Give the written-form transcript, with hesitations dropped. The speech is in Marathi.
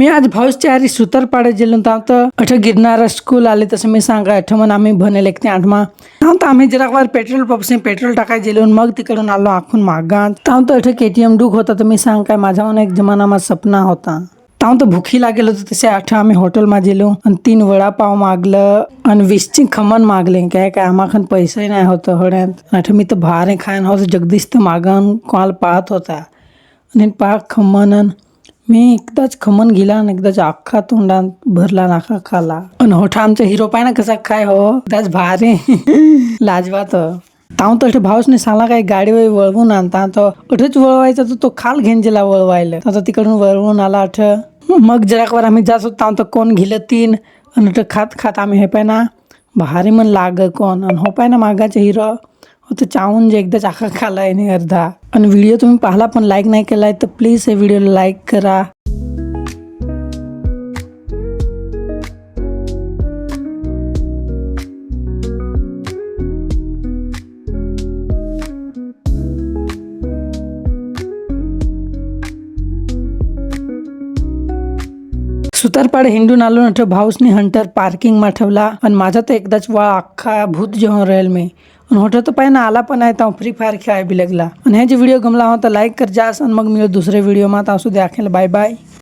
मी आज भाऊसच्या आरी सुतारपाड्यात गेलो तर अठ गिरनार स्कूल आले तसं मी सांगा अठ म्हणून आम्ही भनेल एक ते 8मा तर आम्ही जरा पेट्रोल पंप से पेट्रोल टाकाय गेलो मग तिकडून आलो आखून मागात तर अठ KTM डूक होता तर मी सांग काय माझा मन एक जमानामा सपना होता ताव तो भूखी लागेल होती तसे आठ आम्ही हॉटेलमा गेलो आणि 3 वडापाव मागलं आणि 20ची खमण मागले काय काय आमाखन पैसे नाही होतं होड्यात आठ मी तर भारे खायन होत जगदीश तर मागन कॉल पाहत होता आणि पाक खमण मी एकदाच खमन गेला आणि एकदाच अख्खा तोंडात भरला नाका खाला आणि होठा आमचा हिरो पाय ना कसा काय हो एकदाच भारे लाजवात ताव तर भाऊसने साला काही गाडीवर वळवून आणता तो अठच वळवायचा तो खाल घेंजेला वळवायला आता तिकडून वळवून आला अठ मग जराकवर आम्ही जात होतो ताव तर कोण घेलं 3 आणि अठ खात खात आम्ही हे पाय ना भारी मन लाग कोण आणि हो पाय ना मागाचे हिरो होतं चावून जे एकदाच आखा खालाय नाही अर्धा आणि व्हिडिओ तुम्ही पाहिला पण लाईक नाही केलाय तर प्लीज हे व्हिडिओला लाईक करा. सुतारपाडे हिंडून आलो ना भाऊसने हंटर पार्किंग मा ठेवला आणि माझा तर एकदाच वा अख्खा भूत जेव्हा राहील मी आणि होतं तर पाहिजे आला पण आहे तर फ्री फायर खेळाय बी लागला आणि ह्याची व्हिडिओ गमला होता लाईक कर जास आणि मग मी दुसरे व्हिडिओ मा असू द्या बाय बाय.